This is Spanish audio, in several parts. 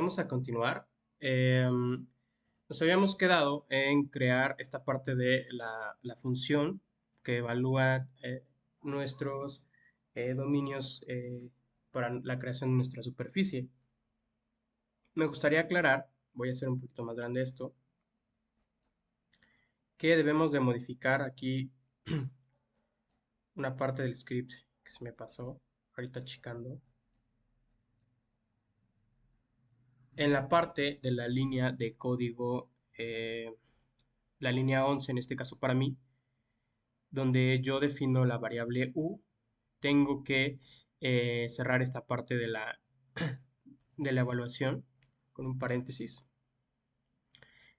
vamos a continuar. Nos habíamos quedado en crear esta parte de la función que evalúa nuestros dominios para la creación de nuestra superficie. Me gustaría aclarar, voy a hacer un poquito más grande esto, que debemos de modificar aquí una parte del script que se me pasó ahorita checando. En la parte de la línea de código, la línea 11 en este caso para mí, donde yo defino la variable u, tengo que cerrar esta parte de la evaluación con un paréntesis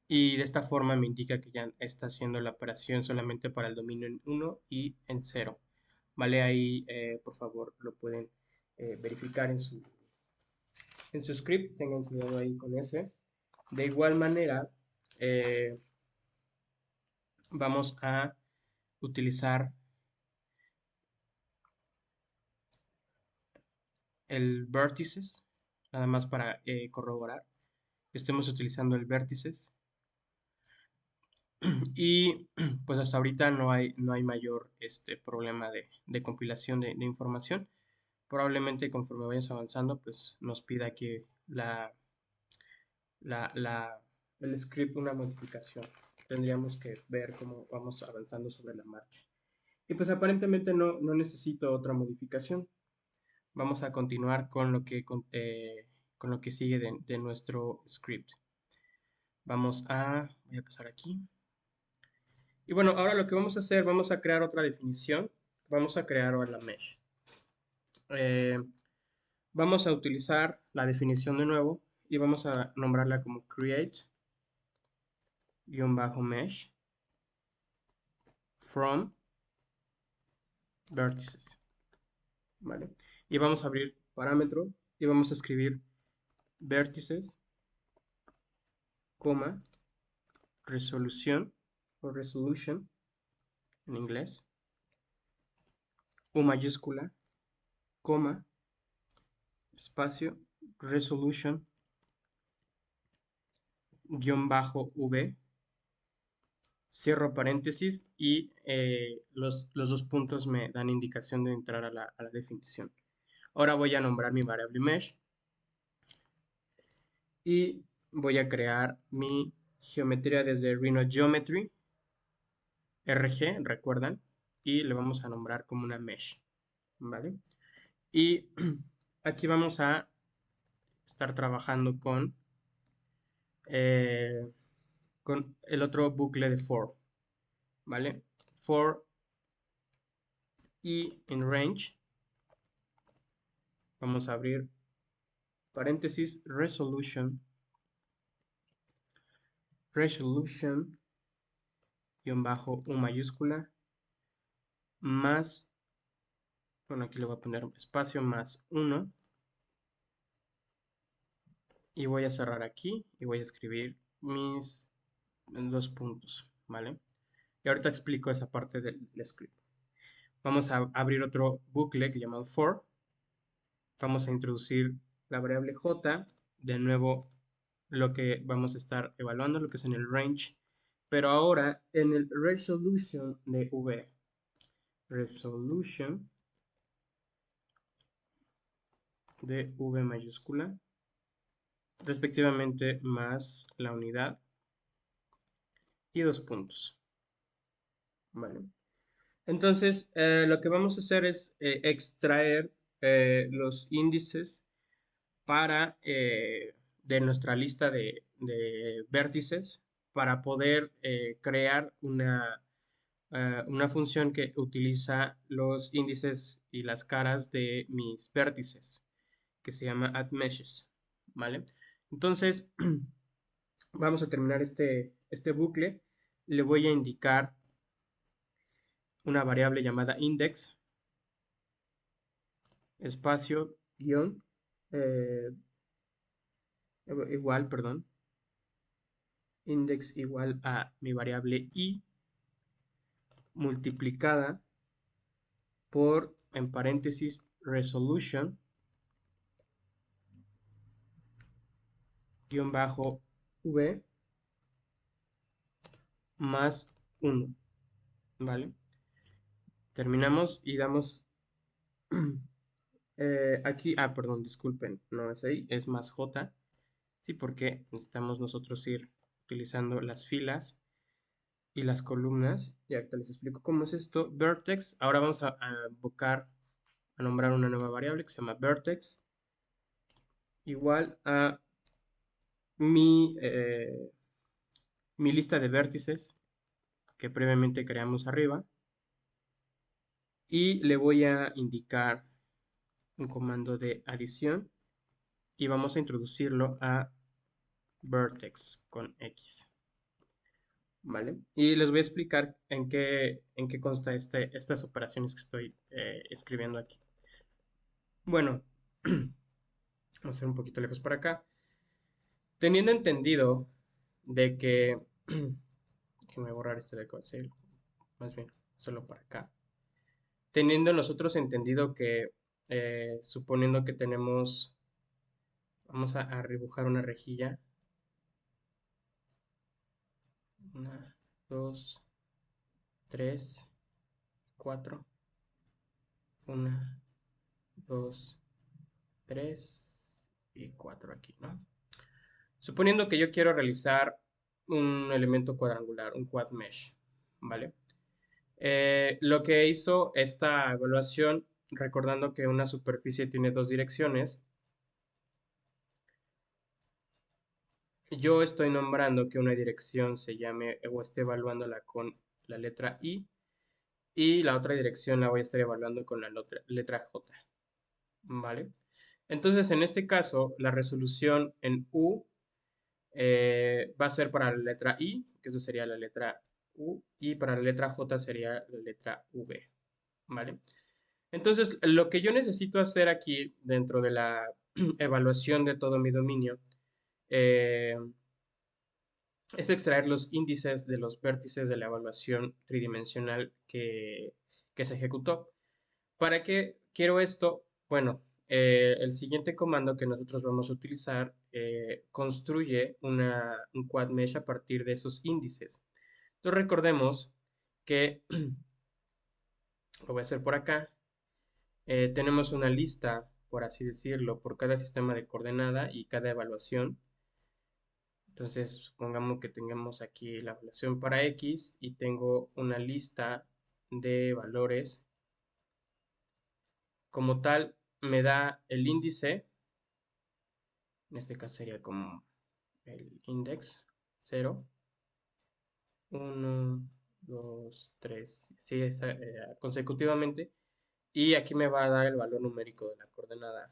y de esta forma me indica que ya está haciendo la operación solamente para el dominio en uno y en cero. Vale, ahí por favor lo pueden verificar en su script, tengan cuidado ahí con ese. De igual manera, eh, vamos a utilizar el vértices, nada más para corroborar que estemos utilizando el vértices. Y pues hasta ahorita no hay mayor problema de compilación de información. Probablemente conforme vayamos avanzando, pues nos pida que la, la, el script una modificación. Tendríamos que ver cómo vamos avanzando sobre la marcha. Y pues aparentemente no necesito otra modificación. Vamos a continuar con lo que sigue de nuestro script. Voy a pasar aquí. Y bueno, ahora lo que vamos a hacer, vamos a crear otra definición. Vamos a crear ahora la mesh. Eh, Vamos a utilizar la definición de nuevo y vamos a nombrarla como create-mesh from vertices. ¿Vale? Y vamos a abrir parámetro y vamos a escribir vértices, coma, resolución o resolution en inglés, U mayúscula, coma, espacio, resolution, guión bajo V, cierro paréntesis y los dos puntos me dan indicación de entrar a la definición. Ahora voy a nombrar mi variable mesh y voy a crear mi geometría desde Rhino Geometry, RG, recuerdan, y le vamos a nombrar como una mesh, ¿vale? Y aquí vamos a estar trabajando eh, con el otro bucle de for, ¿vale? For y en range vamos a abrir paréntesis resolution guión bajo U mayúscula más, bueno, aquí le voy a poner espacio más 1 y voy a cerrar aquí y voy a escribir mis dos puntos, ¿vale? Y ahorita explico esa parte del script. Vamos a abrir otro bucle que llamado for. Vamos a introducir la variable j, de nuevo lo que vamos a estar evaluando, lo que es en el range, pero ahora en el resolution de v. Resolution de v mayúscula, respectivamente más la unidad y dos puntos. Vale. Entonces, lo que vamos a hacer es extraer los índices para de nuestra lista de vértices para poder crear una función que utiliza los índices y las caras de mis vértices, que se llama addMeshes, ¿vale? Entonces, vamos a terminar este bucle. Le voy a indicar una variable llamada index, espacio, guión, eh, igual, perdón, index igual a mi variable i multiplicada por, en paréntesis, resolution guión bajo v más 1, ¿vale? Terminamos y damos aquí, perdón, disculpen, no es ahí, es más j, sí, porque necesitamos nosotros ir utilizando las filas y las columnas, y ahorita les explico cómo es esto. Vertex, ahora vamos a invocar, a nombrar una nueva variable que se llama vertex, igual a mi, mi lista de vértices que previamente creamos arriba, y le voy a indicar un comando de adición y vamos a introducirlo a vertex con X, ¿vale? Y les voy a explicar en qué consta estas operaciones que estoy escribiendo aquí. Bueno, vamos a hacer un poquito lejos para acá. Teniendo entendido de que, déjenme borrar este de acá, sí, más bien, solo para acá. Teniendo nosotros entendido que, suponiendo que tenemos, vamos a dibujar una rejilla. Una, dos, tres, cuatro. Una, dos, tres y cuatro aquí, ¿no? Suponiendo que yo quiero realizar un elemento cuadrangular, un quad mesh, ¿vale? Lo que hizo esta evaluación, recordando que una superficie tiene dos direcciones, yo estoy nombrando que una dirección se llame o esté evaluándola con la letra I y la otra dirección la voy a estar evaluando con la letra J, ¿vale? Entonces, en este caso, la resolución en U va a ser para la letra I, que eso sería la letra U, y para la letra J sería la letra V, ¿vale? Entonces, lo que yo necesito hacer aquí dentro de la evaluación de todo mi dominio eh, es extraer los índices de los vértices de la evaluación tridimensional que se ejecutó. ¿Para qué quiero esto? Bueno, el siguiente comando que nosotros vamos a utilizar construye un quad mesh a partir de esos índices. Entonces recordemos que, lo voy a hacer por acá, tenemos una lista, por así decirlo, por cada sistema de coordenada y cada evaluación. Entonces, supongamos que tengamos aquí la evaluación para X y tengo una lista de valores. Como tal, me da el índice, en este caso sería como el index 0, 1, 2, 3, así consecutivamente. Y aquí me va a dar el valor numérico de la coordenada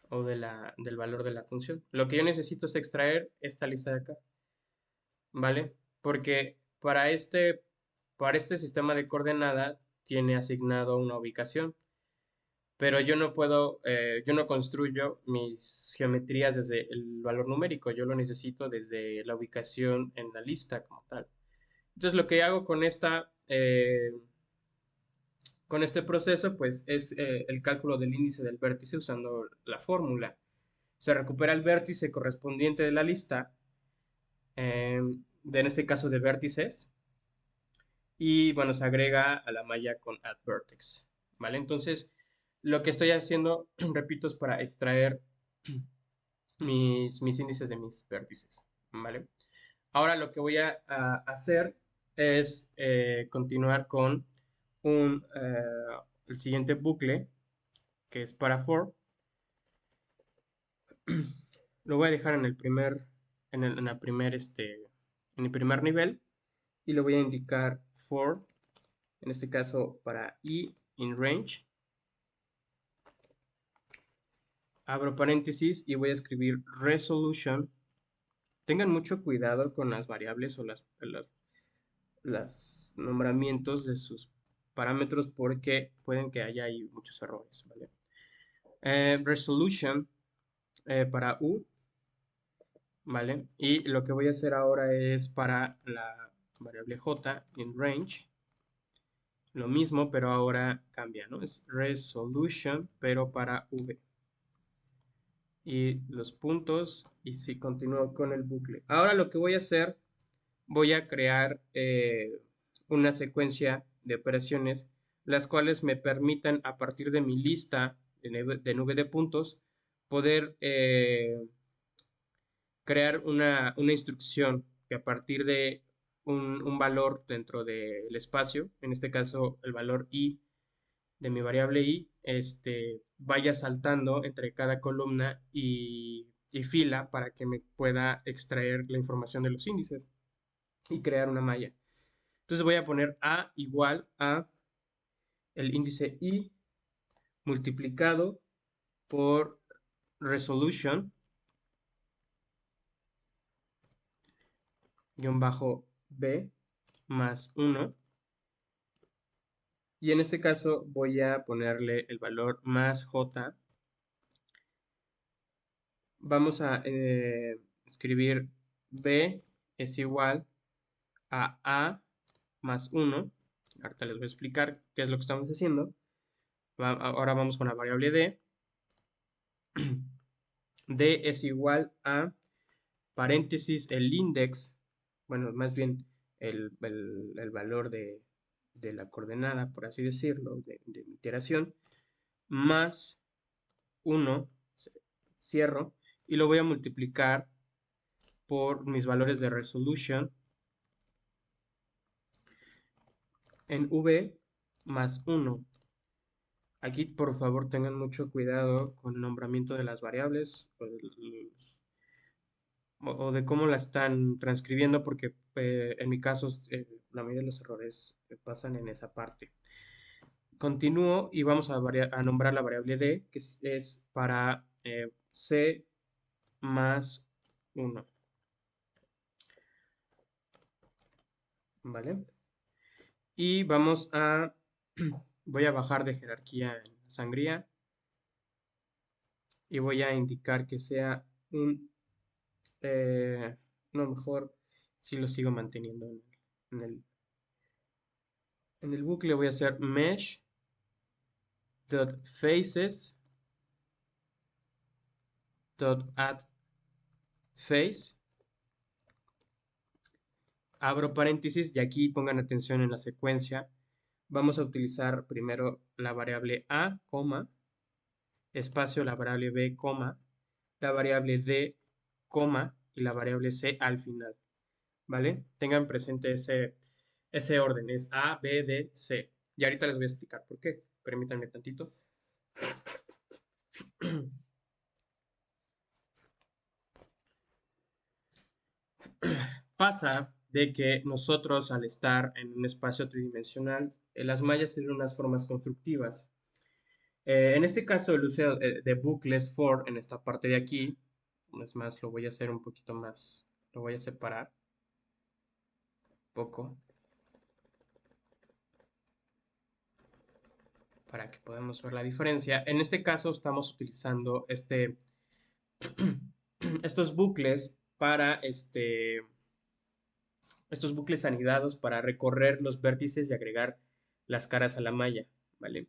o del valor de la función. Lo que yo necesito es extraer esta lista de acá, ¿vale? Porque para este sistema de coordenada tiene asignado una ubicación, pero yo no puedo, yo no construyo mis geometrías desde el valor numérico, yo lo necesito desde la ubicación en la lista como tal. Entonces lo que hago con este proceso, pues es el cálculo del índice del vértice usando la fórmula. Se recupera el vértice correspondiente de la lista, en este caso de vértices, y bueno, se agrega a la malla con add vertex, ¿vale? Entonces, lo que estoy haciendo, repito, es para extraer mis índices de mis vértices, ¿vale? Ahora lo que voy a hacer es continuar con el siguiente bucle, que es para for. Lo voy a dejar en el primer, en la primer, en el primer nivel y le voy a indicar for, en este caso para i in range. Abro paréntesis y voy a escribir resolution. Tengan mucho cuidado con las variables o las nombramientos de sus parámetros porque pueden que haya ahí muchos errores, ¿vale? Resolution para U, ¿vale? Y lo que voy a hacer ahora es para la variable J in range, lo mismo, pero ahora cambia, ¿no? Es resolution, pero para V. y los puntos y si continúo con el bucle. Ahora lo que voy a hacer, voy a crear una secuencia de operaciones las cuales me permitan a partir de mi lista de nube de puntos poder crear una instrucción que a partir de un valor dentro del espacio, en este caso el valor i de mi variable i, vaya saltando entre cada columna y fila para que me pueda extraer la información de los índices y crear una malla. Entonces voy a poner a igual a el índice i multiplicado por resolution guión bajo b más 1. Y en este caso voy a ponerle el valor más j. Vamos a escribir b es igual a más 1. Ahorita les voy a explicar qué es lo que estamos haciendo. Ahora vamos con la variable d. D es igual a paréntesis el index, bueno, más bien el valor de la coordenada, por así decirlo, de mi iteración, más 1, cierro, y lo voy a multiplicar por mis valores de resolution en v más 1. Aquí, por favor, tengan mucho cuidado con el nombramiento de las variables o de cómo la están transcribiendo, porque en mi caso la mayoría de los errores pasan en esa parte. Continúo y vamos a nombrar la variable d, que es para c más 1. ¿Vale? Y vamos a, voy a bajar de jerarquía en la sangría y voy a indicar que sea no, mejor si lo sigo manteniendo en el, en el bucle. Voy a hacer mesh dot faces dot add face, abro paréntesis y aquí pongan atención en la secuencia. Vamos a utilizar primero la variable a, coma, espacio, la variable b, coma, la variable d, coma y la variable c al final. ¿Vale? Tengan presente ese orden, es a, b, d, c. Y ahorita les voy a explicar por qué. Permítanme tantito. Pasa de que nosotros al estar en un espacio tridimensional, las mallas tienen unas formas constructivas. En este caso, el uso de bucles for en esta parte de aquí, es más, lo voy a hacer un poquito más, lo voy a separar un poco para que podamos ver la diferencia. En este caso estamos utilizando estos bucles para estos bucles anidados para recorrer los vértices y agregar las caras a la malla, ¿vale?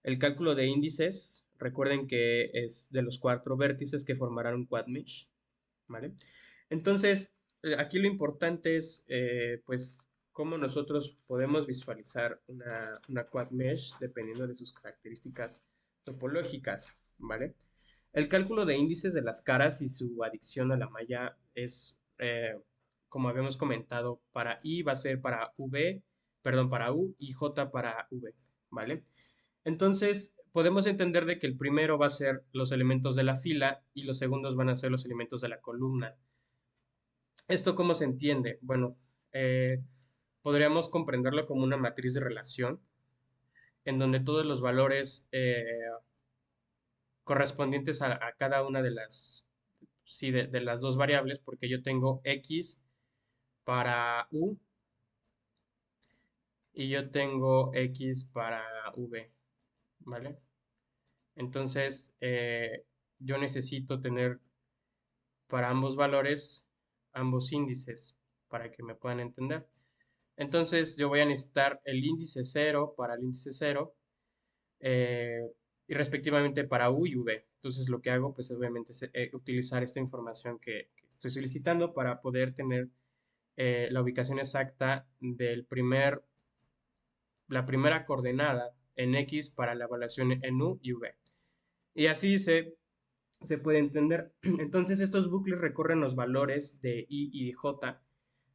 El cálculo de índices, recuerden que es de los 4 vértices que formarán un quad mesh, ¿vale? Entonces, aquí lo importante es, pues, cómo nosotros podemos visualizar una quad mesh dependiendo de sus características topológicas, ¿vale? El cálculo de índices de las caras y su adición a la malla es, como habíamos comentado, para I va a ser para V, perdón, para U y J para V, ¿vale? Entonces, podemos entender de que el primero va a ser los elementos de la fila y los segundos van a ser los elementos de la columna. ¿Esto cómo se entiende? Bueno, eh, podríamos comprenderlo como una matriz de relación en donde todos los valores correspondientes a cada una de las, sí, de las dos variables, porque yo tengo x para u y yo tengo x para v, ¿vale? Entonces, yo necesito tener para ambos valores ambos índices para que me puedan entender. Entonces, yo voy a necesitar el índice 0 para el índice 0, y respectivamente para U y V. Entonces lo que hago pues obviamente es utilizar esta información que estoy solicitando para poder tener la ubicación exacta la primera coordenada en X para la evaluación en U y V. Y así se puede entender. Entonces estos bucles recorren los valores de I y de J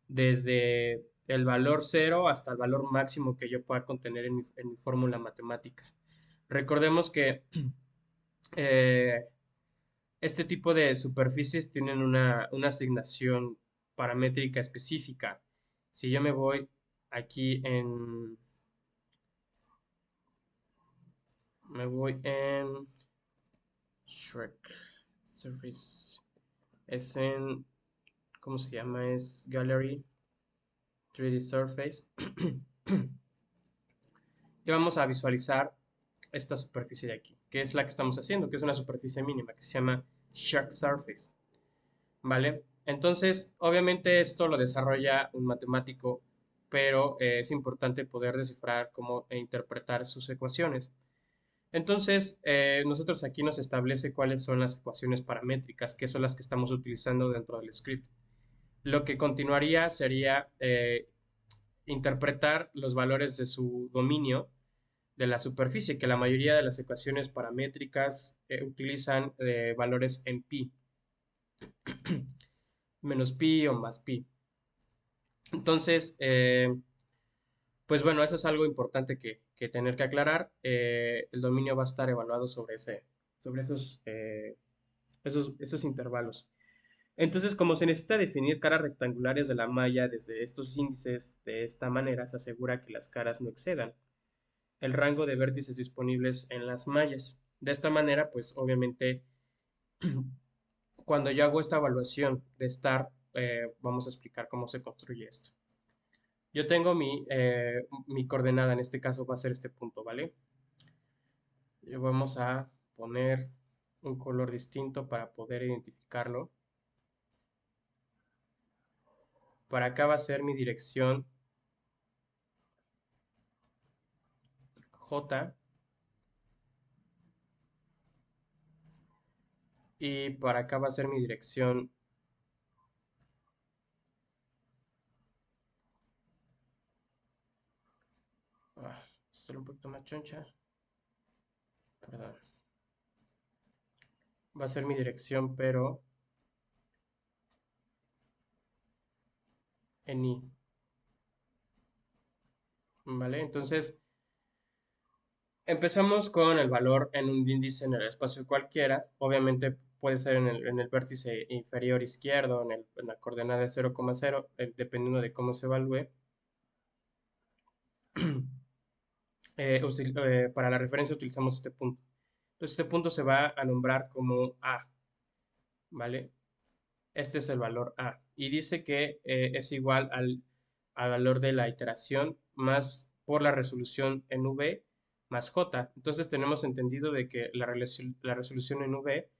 desde el valor cero hasta el valor máximo que yo pueda contener en mi fórmula matemática. Recordemos que eh, este tipo de superficies tienen una asignación paramétrica específica. Si yo me voy aquí me voy en Shrek Surface, es en, ¿cómo se llama? Es Gallery 3D Surface. Y vamos a visualizar esta superficie de aquí, que es la que estamos haciendo, que es una superficie mínima, que se llama Shark Surface, ¿vale? Entonces, obviamente esto lo desarrolla un matemático, pero es importante poder descifrar cómo interpretar sus ecuaciones. Entonces, nosotros aquí nos establece cuáles son las ecuaciones paramétricas, que son las que estamos utilizando dentro del script. Lo que continuaría sería interpretar los valores de su dominio de la superficie, que la mayoría de las ecuaciones paramétricas utilizan valores en pi, menos pi o más pi. Entonces, pues bueno, eso es algo importante que tener que aclarar. El dominio va a estar evaluado sobre esos intervalos. Entonces, como se necesita definir caras rectangulares de la malla desde estos índices de esta manera, se asegura que las caras no excedan el rango de vértices disponibles en las mallas. De esta manera, pues obviamente, cuando yo hago esta evaluación de star, vamos a explicar cómo se construye esto. Yo tengo mi coordenada, en este caso va a ser este punto, ¿vale? Y vamos a poner un color distinto para poder identificarlo. Para acá va a ser mi dirección J y para acá va a ser mi dirección ser un poquito más choncha, perdón, va a ser mi dirección pero en I, ¿vale? Entonces empezamos con el valor en un índice en el espacio cualquiera, obviamente puede ser en el vértice inferior izquierdo, en la coordenada de 0,0, dependiendo de cómo se evalúe. Para la referencia utilizamos este punto. Entonces este punto se va a nombrar como A, ¿vale? Este es el valor A. Y dice que es igual al valor de la iteración más por la resolución en V más J. Entonces tenemos entendido de que la resolución en V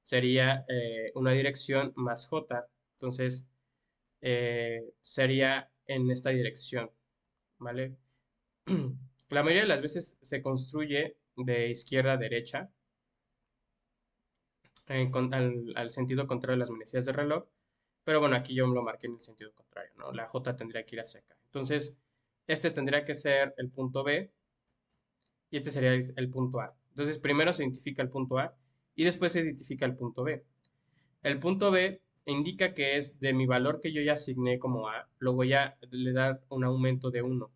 sería una dirección más J. Entonces sería en esta dirección, ¿vale? La mayoría de las veces se construye de izquierda a derecha, al sentido contrario de las manecillas de reloj, pero bueno, aquí yo me lo marqué en el sentido contrario, ¿no? La J tendría que ir hacia acá. Entonces, este tendría que ser el punto B y este sería el punto A. Entonces, primero se identifica el punto A y después se identifica el punto B. El punto B indica que es de mi valor que yo ya asigné como A, lo voy a le dar un aumento de 1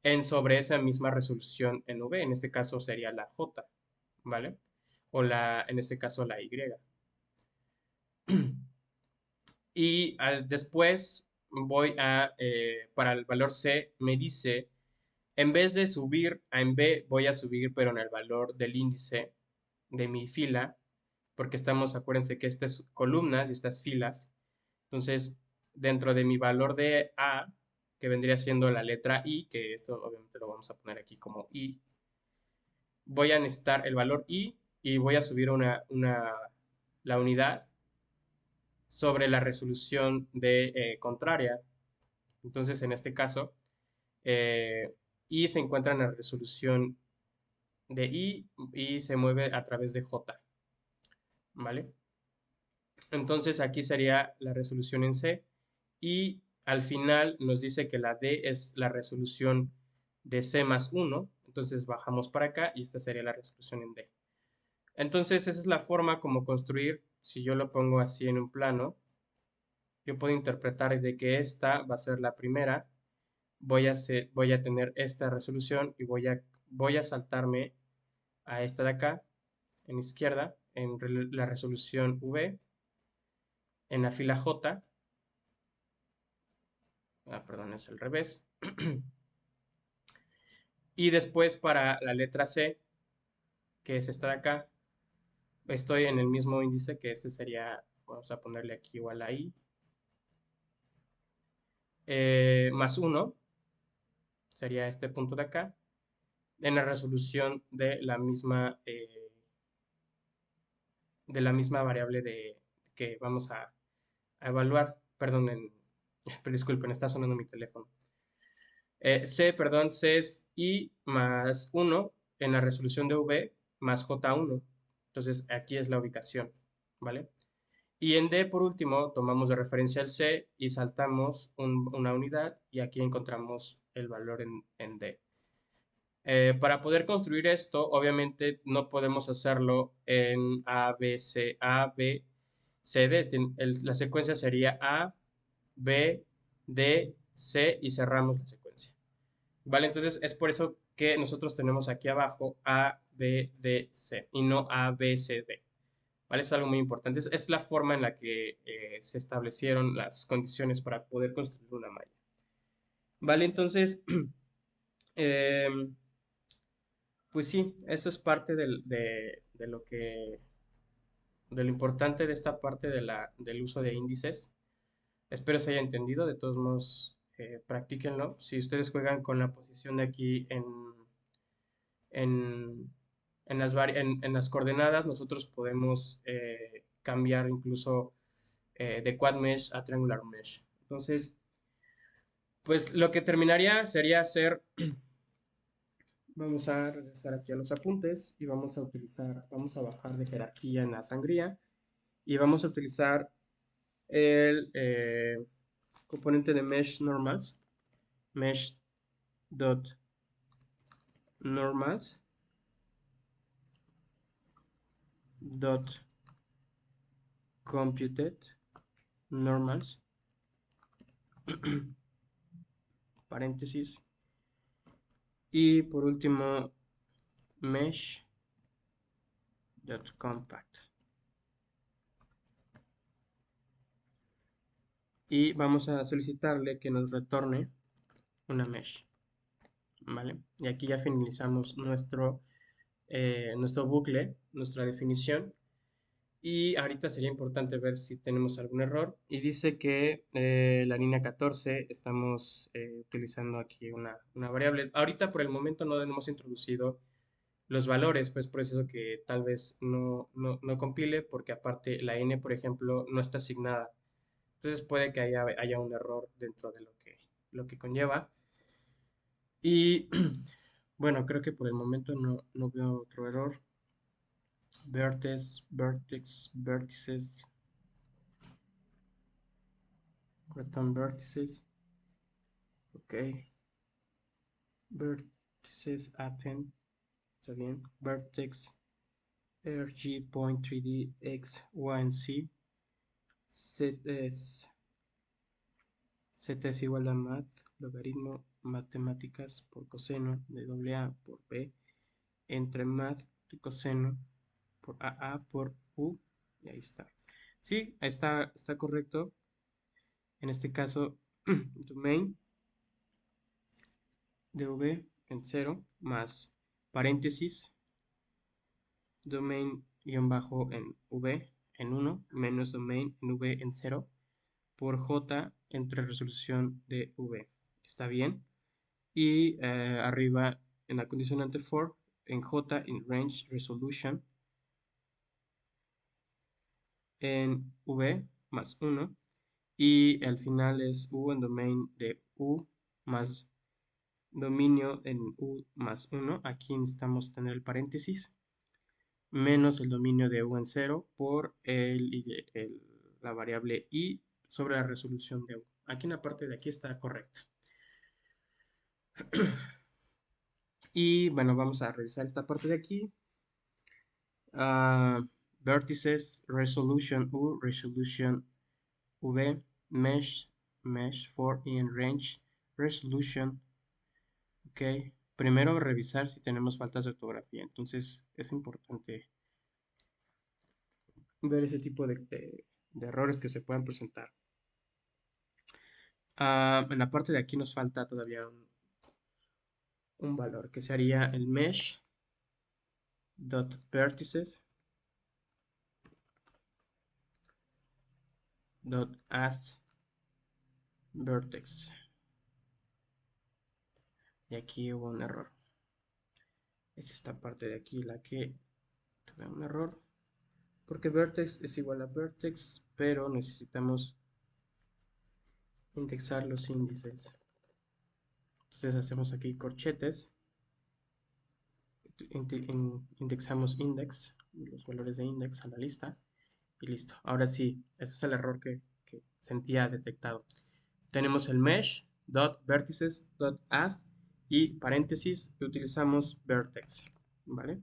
en sobre esa misma resolución en V, en este caso sería la J, ¿vale? O en este caso la Y. Y después para el valor C, me dice, en vez de subir en B, voy a subir, pero en el valor del índice de mi fila, porque acuérdense que estas columnas y estas filas, entonces, dentro de mi valor de A, que vendría siendo la letra I, que esto obviamente lo vamos a poner aquí como I, voy a necesitar el valor I y voy a subir la unidad sobre la resolución de contraria. Entonces, en este caso, I se encuentra en la resolución de I y se mueve a través de J, ¿vale? Entonces aquí sería la resolución en C y al final nos dice que la D es la resolución de C más 1, entonces bajamos para acá y esta sería la resolución en D. Entonces esa es la forma como construir, si yo lo pongo así en un plano, yo puedo interpretar de que esta va a ser la primera, voy a tener esta resolución y voy a saltarme a esta de acá, en izquierda, en la resolución V, en la fila J, perdón, es al revés, y después para la letra C, que es esta de acá, estoy en el mismo índice que este sería, vamos a ponerle aquí igual a I, más 1, sería este punto de acá, en la resolución de la misma variable que vamos a evaluar. Perdón, disculpen, está sonando mi teléfono. C es I más 1 en la resolución de V más J1. Entonces aquí es la ubicación, ¿vale? Y en D, por último, tomamos de referencia el C y saltamos una unidad y aquí encontramos el valor en D. Para poder construir esto, obviamente no podemos hacerlo en A, B, C, A, B, C, D. La secuencia sería A, B, D, C y cerramos la secuencia. ¿Vale? Entonces es por eso que nosotros tenemos aquí abajo A, B, D, C y no A, B, C, D. ¿Vale? Es algo muy importante. Es la forma en la que se establecieron las condiciones para poder construir una malla. ¿Vale? Entonces, em, pues sí, eso es parte de lo de lo importante de esta parte del uso de índices. Espero se haya entendido. De todos modos, practíquenlo. Si ustedes juegan con la posición de aquí en, en las coordenadas, nosotros podemos cambiar incluso de quad mesh a triangular mesh. Entonces, pues lo que terminaría sería hacer, vamos a regresar aquí a los apuntes y vamos a bajar de jerarquía en la sangría y vamos a utilizar el componente de mesh normals, mesh dot normals dot computed normals paréntesis y por último mesh dot compact y vamos a solicitarle que nos retorne una mesh, ¿vale? Y aquí ya finalizamos nuestro bucle, nuestra definición. Y ahorita sería importante ver si tenemos algún error. Y dice que la línea 14 estamos utilizando aquí una variable. Ahorita por el momento no hemos introducido los valores, pues por eso que tal vez no compile, porque aparte la n, por ejemplo, no está asignada. Entonces puede que haya un error dentro de lo que conlleva. Y bueno, creo que por el momento no veo otro error. Vertices, return vertices, ok, vertices append, está bien, vertex rg point 3d x, y and z, z es igual a math, logaritmo, matemáticas por coseno de doble a por b, entre math y coseno por a por u, y ahí está. Sí, está correcto. En este caso, domain dv en 0 más paréntesis domain guión bajo en v en 1 menos domain en v en 0 por j entre resolución de v. ¿Está bien? Y arriba en la condicionante for en j en range resolution en v más 1 y al final es u en domain de u más dominio en u más 1, aquí necesitamos tener el paréntesis, menos el dominio de u en 0 por la variable i sobre la resolución de u. Aquí en la parte de aquí está correcta. Y bueno, vamos a revisar esta parte de aquí. Vertices, resolution u, resolution v, mesh for in range, resolution. Ok, primero revisar si tenemos faltas de ortografía. Entonces es importante ver ese tipo de errores que se puedan presentar. En la parte de aquí nos falta todavía un valor que sería el mesh dot vertices dot add vertex. Y aquí hubo un error. Es esta parte de aquí la que tuve un error. Porque vertex es igual a vertex, pero necesitamos indexar los índices. Entonces hacemos aquí corchetes, indexamos index, los valores de index a la lista y listo. Ahora sí, ese es el error que sentía detectado. Tenemos el mesh dot vertices dot add y paréntesis y utilizamos vertex, ¿vale?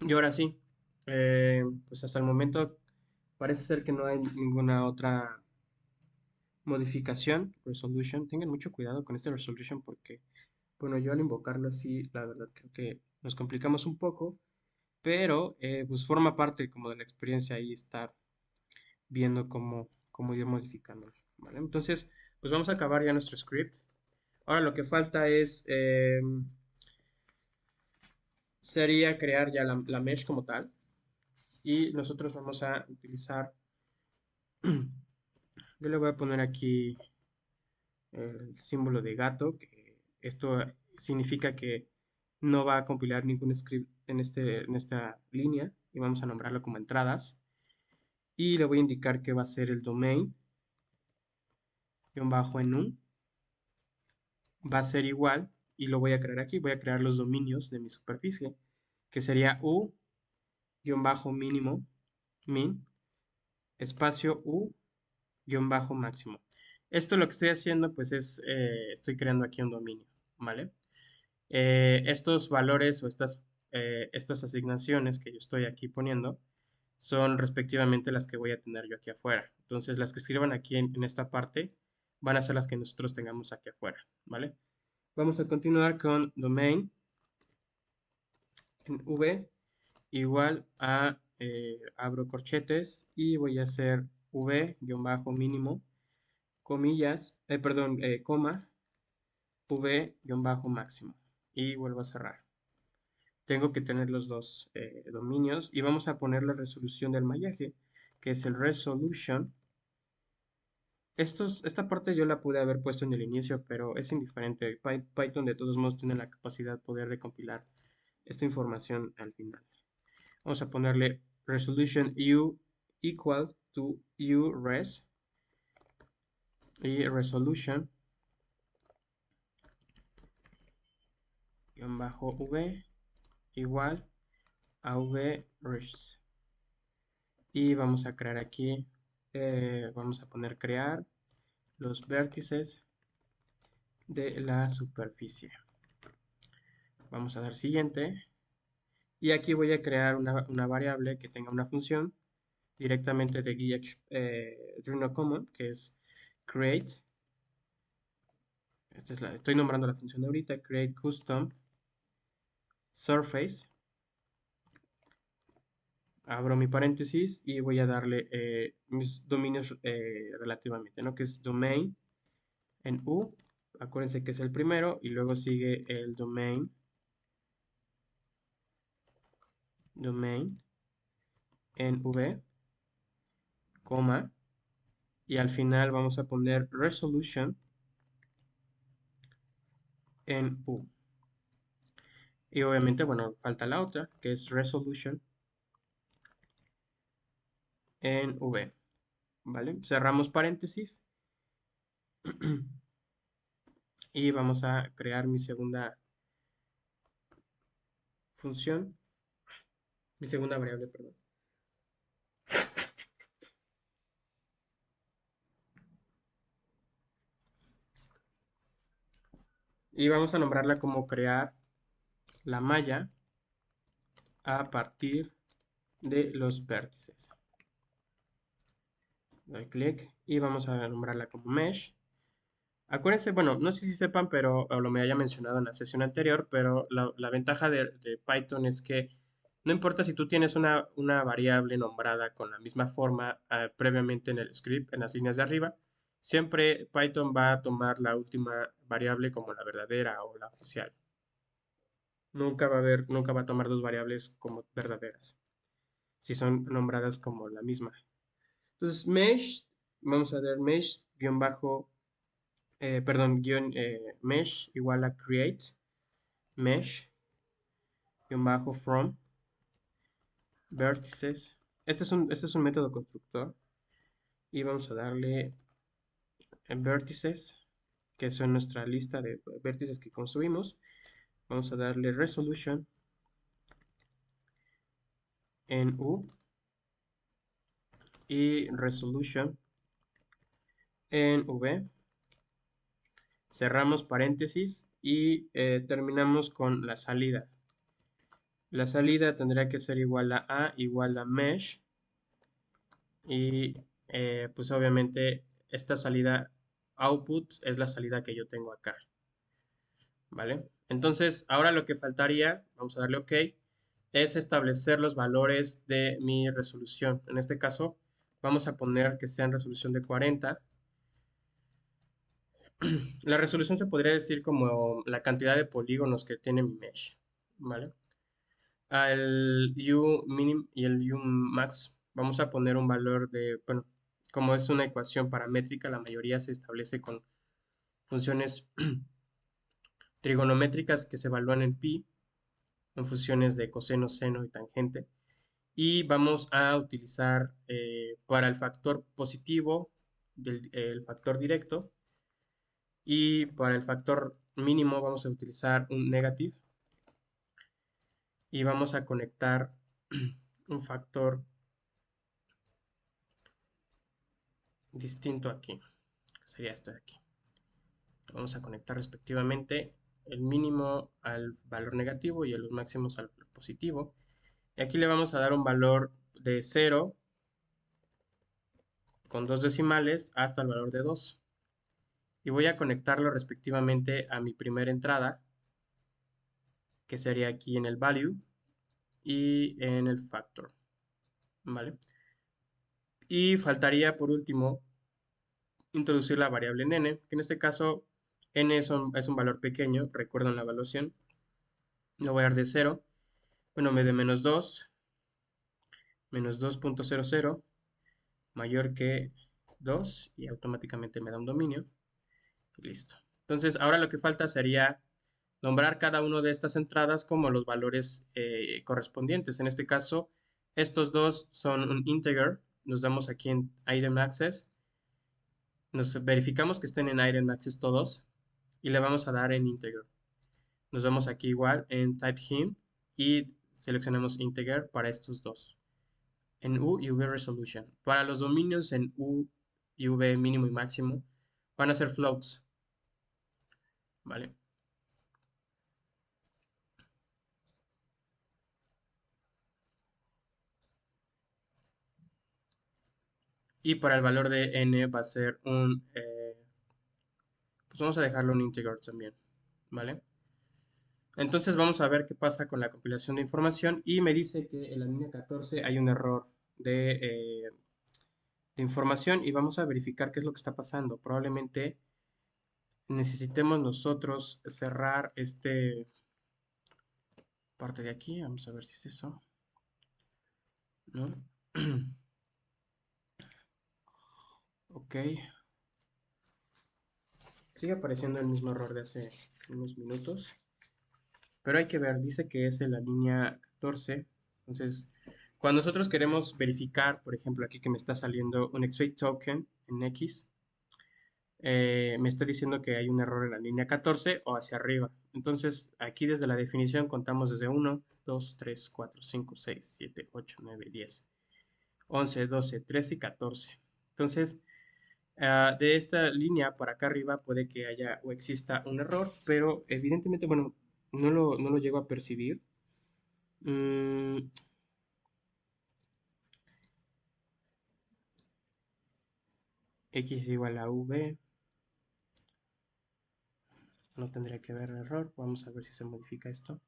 Y ahora sí, pues hasta el momento parece ser que no hay ninguna otra modificación, resolution. Tengan mucho cuidado con este resolution porque, bueno, yo al invocarlo así, la verdad creo que nos complicamos un poco, pero pues forma parte como de la experiencia ahí estar viendo cómo ir modificando, ¿vale? Entonces, pues vamos a acabar ya nuestro script. Ahora lo que falta es, sería crear ya la mesh como tal y nosotros vamos a utilizar, yo le voy a poner aquí el símbolo de gato, que esto significa que no va a compilar ningún script en esta línea y vamos a nombrarlo como entradas y le voy a indicar que va a ser el domain en va a ser igual y lo voy a crear aquí, voy a crear los dominios de mi superficie que sería u-mínimo min espacio u-máximo. Esto lo que estoy haciendo pues es estoy creando aquí un dominio, ¿vale? Estos valores o estas asignaciones que yo estoy aquí poniendo son respectivamente las que voy a tener yo aquí afuera. Entonces, las que escriban aquí en esta parte van a ser las que nosotros tengamos aquí afuera, ¿vale? Vamos a continuar con domain en v igual a, abro corchetes y voy a hacer v-mínimo, comillas, perdón, coma, v-máximo y vuelvo a cerrar. Tengo que tener los dos dominios y vamos a poner la resolución del mallaje, que es el resolution. Esta parte yo la pude haber puesto en el inicio, pero es indiferente. Python de todos modos tiene la capacidad poder de compilar esta información al final. Vamos a ponerle resolution u equal to ures y resolution v igual a vres. Y vamos a crear aquí, vamos a poner crear los vértices de la superficie. Vamos a dar siguiente. Y aquí voy a crear una variable que tenga una función directamente de guía Arduino Common, que es create. Estoy nombrando la función de ahorita, create custom surface. Abro mi paréntesis y voy a darle mis dominios relativamente, ¿no? Que es domain en U. Acuérdense que es el primero y luego sigue el domain en V, coma, y al final vamos a poner resolution en U. Y obviamente, bueno, falta la otra, que es resolution en V, ¿vale? Cerramos paréntesis y vamos a crear mi segunda función, mi segunda variable, perdón. Y vamos a nombrarla como crear la malla a partir de los vértices. Doy clic y vamos a nombrarla como mesh. Acuérdense, bueno, no sé si sepan, pero o lo me haya mencionado en la sesión anterior, pero la ventaja de Python es que no importa si tú tienes una variable nombrada con la misma forma previamente en el script, en las líneas de arriba, siempre Python va a tomar la última variable como la verdadera o la oficial. Nunca va a tomar dos variables como verdaderas, si son nombradas como la misma. Entonces, mesh, vamos a ver mesh guión bajo mesh igual a create mesh bajo from vertices. Este es un método constructor y vamos a darle en vertices, que son nuestra lista de vértices que construimos. Vamos a darle resolution en U y resolution en V. Cerramos paréntesis y terminamos con la salida. La salida tendría que ser igual a igual a mesh y pues obviamente esta salida output es la salida que yo tengo acá, ¿vale? Entonces ahora lo que faltaría, vamos a darle OK, es establecer los valores de mi resolución. En este caso vamos a poner que sea en resolución de 40. La resolución se podría decir como la cantidad de polígonos que tiene mi mesh, ¿vale? Al U minim y el U max vamos a poner un valor de, bueno, como es una ecuación paramétrica, la mayoría se establece con funciones trigonométricas que se evalúan en pi, en funciones de coseno, seno y tangente. Y vamos a utilizar para el factor positivo el factor directo y para el factor mínimo vamos a utilizar un negative y vamos a conectar un factor distinto aquí, sería esto de aquí. Vamos a conectar respectivamente el mínimo al valor negativo y los máximos al positivo. Y aquí le vamos a dar un valor de 0 con dos decimales hasta el valor de 2. Y voy a conectarlo respectivamente a mi primera entrada, que sería aquí en el value y en el factor, ¿vale? Y faltaría por último introducir la variable en n, que en este caso n es un valor pequeño, recuerden la evaluación, lo voy a dar de 0, bueno, me de menos 2.00 mayor que 2 y automáticamente me da un dominio y listo. Entonces ahora lo que falta sería nombrar cada una de estas entradas como los valores correspondientes. En este caso, estos dos son un integer, nos damos aquí en item access, nos verificamos que estén en item access todos y le vamos a dar en integer. Nos vamos aquí igual en type him y seleccionamos integer para estos dos. En U y V resolution. Para los dominios en U y V mínimo y máximo van a ser floats, ¿vale? Y para el valor de n va a ser pues vamos a dejarlo un integer también, ¿vale? Entonces vamos a ver qué pasa con la compilación de información y me dice que en la línea 14 hay un error de información y vamos a verificar qué es lo que está pasando. Probablemente necesitemos nosotros cerrar este parte de aquí. Vamos a ver si es eso, ¿no? Ok, sigue apareciendo el mismo error de hace unos minutos. Pero hay que ver, dice que es en la línea 14. Entonces, cuando nosotros queremos verificar, por ejemplo, aquí que me está saliendo un X-Ray token en X, me está diciendo que hay un error en la línea 14 o hacia arriba. Entonces, aquí desde la definición contamos desde 1, 2, 3, 4, 5, 6, 7, 8, 9, 10, 11, 12, 13 y 14. Entonces, de esta línea para acá arriba puede que haya o exista un error, pero evidentemente, bueno, no lo llego a percibir. Mm, X es igual a V, no tendría que haber error. Vamos a ver si se modifica esto.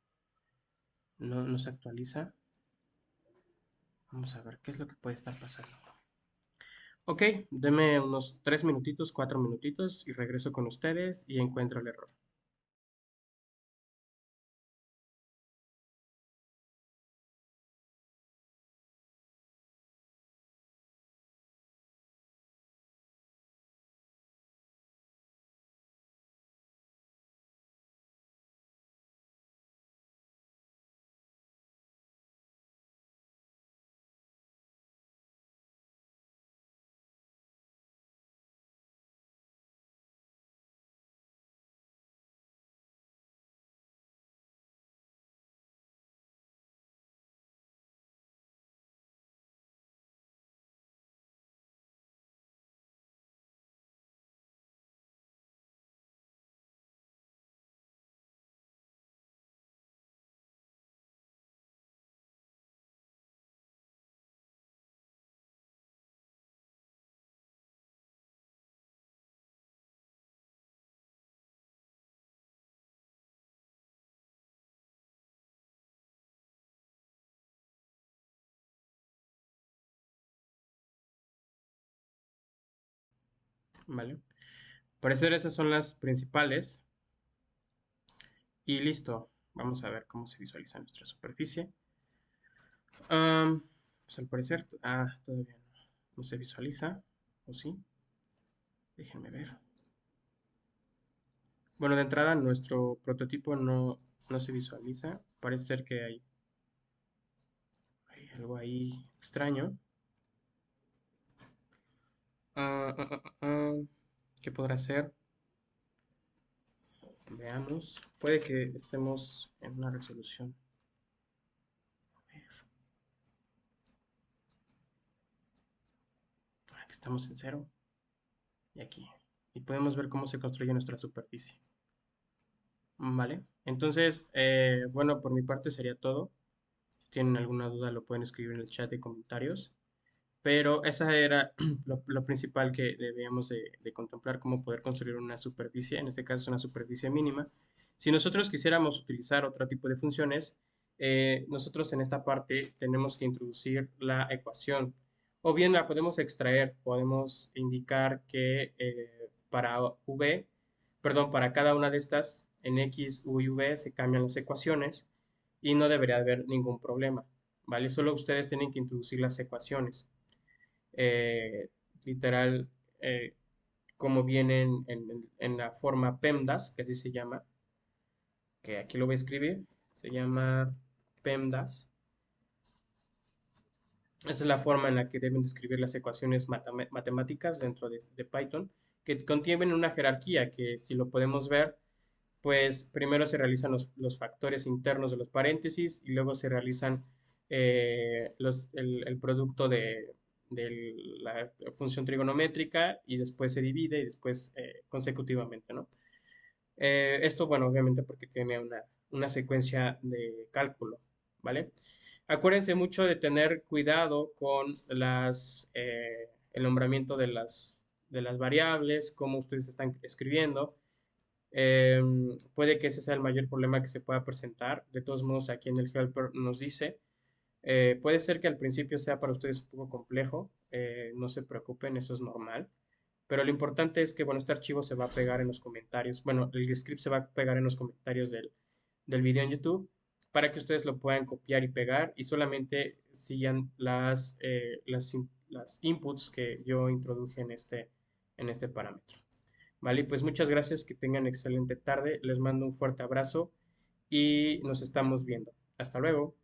No se actualiza. Vamos a ver qué es lo que puede estar pasando. Ok, deme unos 3 minutitos, 4 minutitos y regreso con ustedes y encuentro el error. ¿Vale? Parecer esas son las principales. Y listo. Vamos a ver cómo se visualiza nuestra superficie. Pues al parecer, todavía no se visualiza. ¿O sí? Déjenme ver. Bueno, de entrada nuestro prototipo no se visualiza. Parece ser que hay algo ahí extraño. Ah, ah, ah, ah, ah. ¿Qué podrá ser? Veamos. Puede que estemos en una resolución. A ver. Aquí estamos en cero. Y aquí. Y podemos ver cómo se construye nuestra superficie. Vale. Entonces, bueno, por mi parte sería todo. Si tienen alguna duda lo pueden escribir en el chat de comentarios. Pero esa era lo principal que debíamos de contemplar, cómo poder construir una superficie, en este caso una superficie mínima. Si nosotros quisiéramos utilizar otro tipo de funciones, nosotros en esta parte tenemos que introducir la ecuación, o bien la podemos extraer, podemos indicar que para v, perdón, para cada una de estas, en x, u y v se cambian las ecuaciones y no debería haber ningún problema, ¿vale? Solo ustedes tienen que introducir las ecuaciones eh, literal, como vienen en la forma PEMDAS, que así se llama, que aquí lo voy a escribir, se llama PEMDAS. Esa es la forma en la que deben describir las ecuaciones matemáticas dentro de Python, que contienen una jerarquía que si lo podemos ver, pues primero se realizan los factores internos de los paréntesis y luego se realizan el producto de la función trigonométrica y después se divide y después consecutivamente, ¿no? Esto, bueno, obviamente porque tiene una secuencia de cálculo, ¿vale? Acuérdense mucho de tener cuidado con el nombramiento de las variables, cómo ustedes están escribiendo. Puede que ese sea el mayor problema que se pueda presentar. De todos modos, aquí en el helper nos dice, puede ser que al principio sea para ustedes un poco complejo, no se preocupen, eso es normal. Pero lo importante es que, bueno, este archivo se va a pegar en los comentarios. Bueno, el script se va a pegar en los comentarios del video en YouTube para que ustedes lo puedan copiar y pegar y solamente sigan las inputs que yo introduje en este parámetro. Vale, pues muchas gracias, que tengan excelente tarde. Les mando un fuerte abrazo y nos estamos viendo. Hasta luego.